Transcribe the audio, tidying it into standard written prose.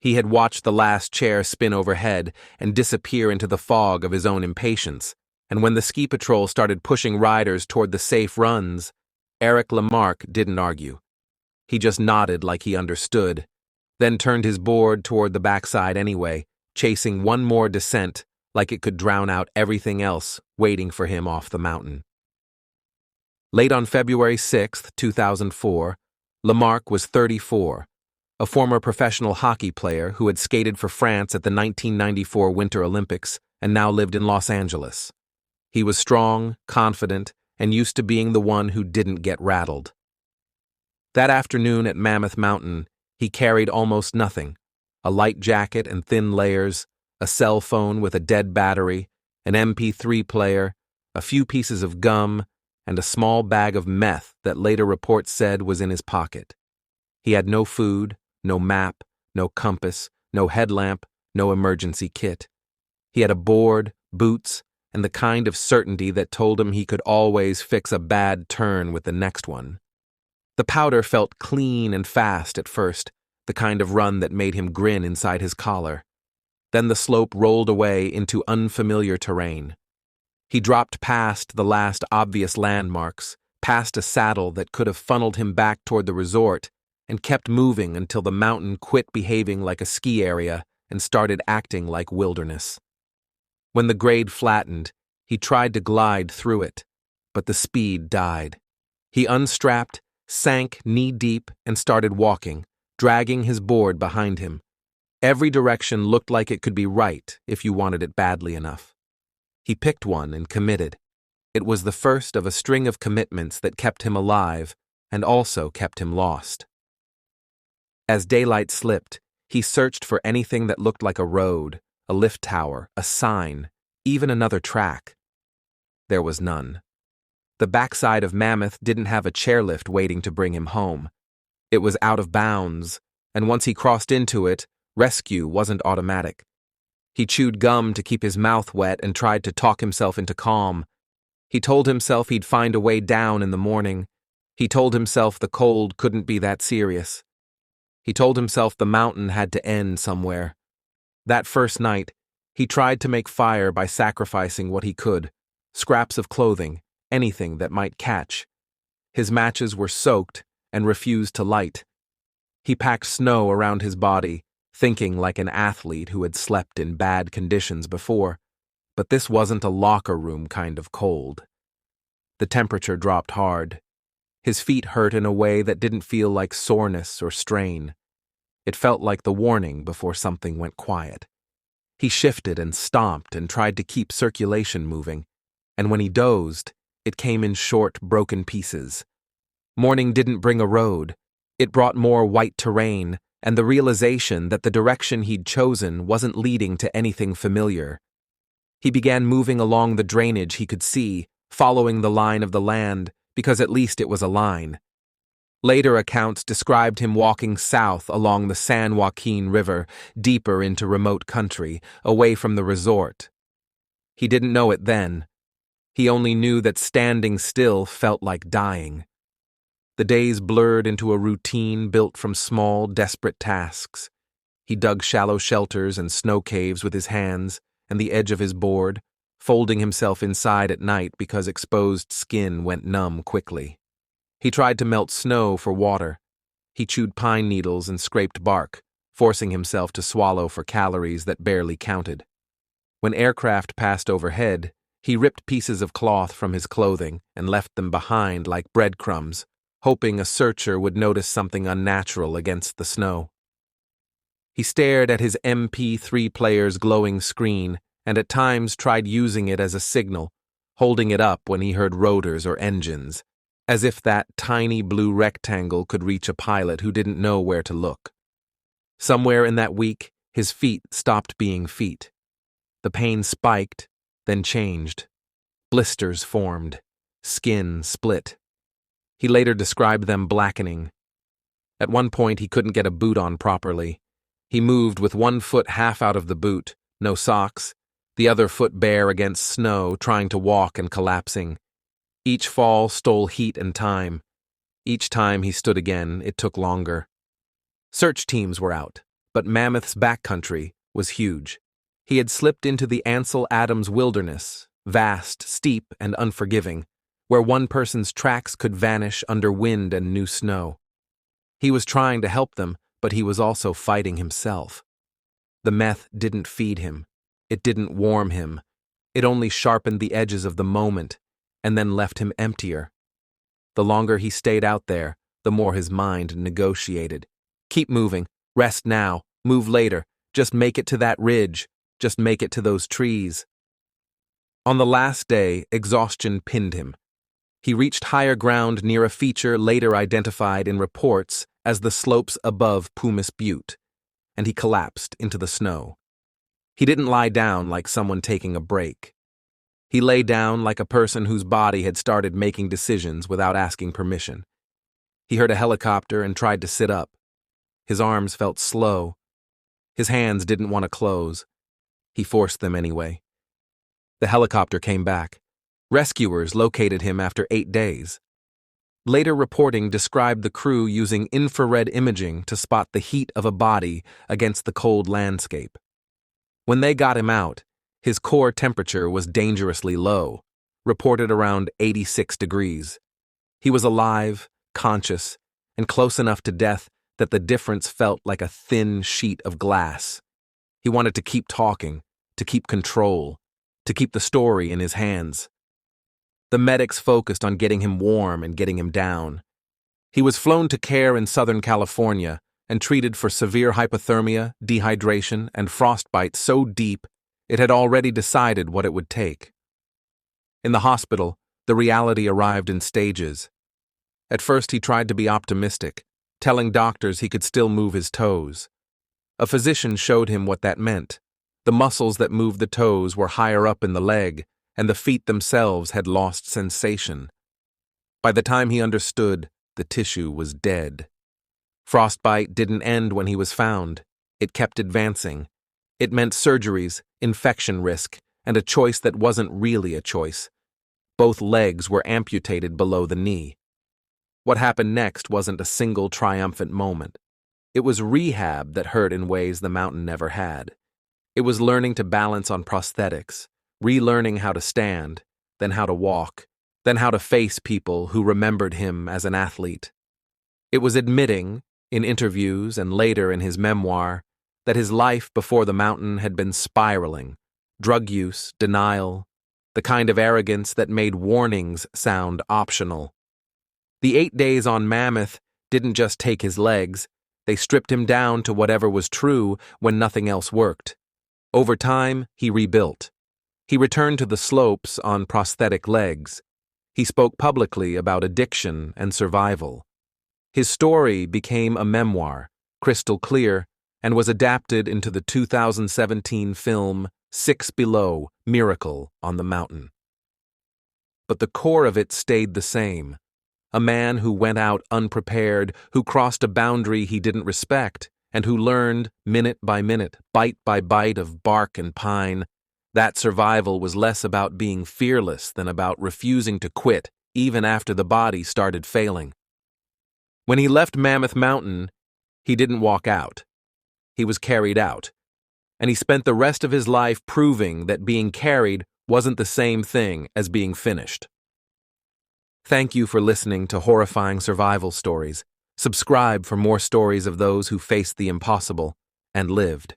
He had watched the last chair spin overhead and disappear into the fog of his own impatience, and when the ski patrol started pushing riders toward the safe runs, Eric LeMarque didn't argue. He just nodded like he understood, then turned his board toward the backside anyway, chasing one more descent like it could drown out everything else waiting for him off the mountain. Late on February 6, 2004, LeMarque was 34, a former professional hockey player who had skated for France at the 1994 Winter Olympics and now lived in Los Angeles. He was strong, confident, and used to being the one who didn't get rattled. That afternoon at Mammoth Mountain, he carried almost nothing: a light jacket and thin layers, a cell phone with a dead battery, an MP3 player, a few pieces of gum, and a small bag of meth that later reports said was in his pocket. He had no food, no map, no compass, no headlamp, no emergency kit. He had a board, boots, and the kind of certainty that told him he could always fix a bad turn with the next one. The powder felt clean and fast at first, the kind of run that made him grin inside his collar. Then the slope rolled away into unfamiliar terrain. He dropped past the last obvious landmarks, past a saddle that could have funneled him back toward the resort, and kept moving until the mountain quit behaving like a ski area and started acting like wilderness. When the grade flattened, he tried to glide through it, but the speed died. He unstrapped, sank knee-deep, and started walking, dragging his board behind him. Every direction looked like it could be right if you wanted it badly enough. He picked one and committed. It was the first of a string of commitments that kept him alive and also kept him lost. As daylight slipped, he searched for anything that looked like a road, a lift tower, a sign, even another track. There was none. The backside of Mammoth didn't have a chairlift waiting to bring him home. It was out of bounds, and once he crossed into it, rescue wasn't automatic. He chewed gum to keep his mouth wet and tried to talk himself into calm. He told himself he'd find a way down in the morning. He told himself the cold couldn't be that serious. He told himself the mountain had to end somewhere. That first night, he tried to make fire by sacrificing what he could: scraps of clothing, anything that might catch. His matches were soaked and refused to light. He packed snow around his body, thinking like an athlete who had slept in bad conditions before, but this wasn't a locker room kind of cold. The temperature dropped hard. His feet hurt in a way that didn't feel like soreness or strain. It felt like the warning before something went quiet. He shifted and stomped and tried to keep circulation moving, and when he dozed, it came in short, broken pieces. Morning didn't bring a road. It brought more white terrain and the realization that the direction he'd chosen wasn't leading to anything familiar. He began moving along the drainage he could see, following the line of the land, because at least it was a line. Later accounts described him walking south along the San Joaquin River, deeper into remote country, away from the resort. He didn't know it then. He only knew that standing still felt like dying. The days blurred into a routine built from small, desperate tasks. He dug shallow shelters and snow caves with his hands and the edge of his board, folding himself inside at night because exposed skin went numb quickly. He tried to melt snow for water. He chewed pine needles and scraped bark, forcing himself to swallow for calories that barely counted. When aircraft passed overhead, he ripped pieces of cloth from his clothing and left them behind like breadcrumbs, hoping a searcher would notice something unnatural against the snow. He stared at his MP3 player's glowing screen and at times tried using it as a signal, holding it up when he heard rotors or engines, as if that tiny blue rectangle could reach a pilot who didn't know where to look. Somewhere in that week, his feet stopped being feet. The pain spiked, then changed. Blisters formed. Skin split. He later described them blackening. At one point, he couldn't get a boot on properly. He moved with one foot half out of the boot, no socks, the other foot bare against snow, trying to walk and collapsing. Each fall stole heat and time. Each time he stood again, it took longer. Search teams were out, but Mammoth's backcountry was huge. He had slipped into the Ansel Adams wilderness, vast, steep, and unforgiving, where one person's tracks could vanish under wind and new snow. He was trying to help them, but he was also fighting himself. The meth didn't feed him. It didn't warm him. It only sharpened the edges of the moment, and then left him emptier. The longer he stayed out there, the more his mind negotiated. Keep moving. Rest now. Move later. Just make it to that ridge. Just make it to those trees. On the last day, exhaustion pinned him. He reached higher ground near a feature later identified in reports as the slopes above Pumice Butte, and he collapsed into the snow. He didn't lie down like someone taking a break. He lay down like a person whose body had started making decisions without asking permission. He heard a helicopter and tried to sit up. His arms felt slow. His hands didn't want to close. He forced them anyway. The helicopter came back. Rescuers located him after 8 days. Later reporting described the crew using infrared imaging to spot the heat of a body against the cold landscape. When they got him out, his core temperature was dangerously low, reported around 86 degrees. He was alive, conscious, and close enough to death that the difference felt like a thin sheet of glass. He wanted to keep talking, to keep control, to keep the story in his hands. The medics focused on getting him warm and getting him down. He was flown to care in Southern California and treated for severe hypothermia, dehydration, and frostbite so deep it had already decided what it would take. In the hospital, the reality arrived in stages. At first he tried to be optimistic, telling doctors he could still move his toes. A physician showed him what that meant. The muscles that moved the toes were higher up in the leg, and the feet themselves had lost sensation. By the time he understood, the tissue was dead. Frostbite didn't end when he was found. It kept advancing. It meant surgeries, infection risk, and a choice that wasn't really a choice. Both legs were amputated below the knee. What happened next wasn't a single triumphant moment. It was rehab that hurt in ways the mountain never had. It was learning to balance on prosthetics, relearning how to stand, then how to walk, then how to face people who remembered him as an athlete. It was admitting, in interviews and later in his memoir, that his life before the mountain had been spiraling, drug use, denial, the kind of arrogance that made warnings sound optional. The 8 days on Mammoth didn't just take his legs, they stripped him down to whatever was true when nothing else worked. Over time, he rebuilt. He returned to the slopes on prosthetic legs. He spoke publicly about addiction and survival. His story became a memoir, crystal clear, and was adapted into the 2017 film 6 Below: Miracle on the Mountain. But the core of it stayed the same. A man who went out unprepared, who crossed a boundary he didn't respect, and who learned, minute by minute, bite by bite of bark and pine, that survival was less about being fearless than about refusing to quit even after the body started failing. When he left Mammoth Mountain, he didn't walk out. He was carried out, and he spent the rest of his life proving that being carried wasn't the same thing as being finished. Thank you for listening to Horrifying Survival Stories. Subscribe for more stories of those who faced the impossible and lived.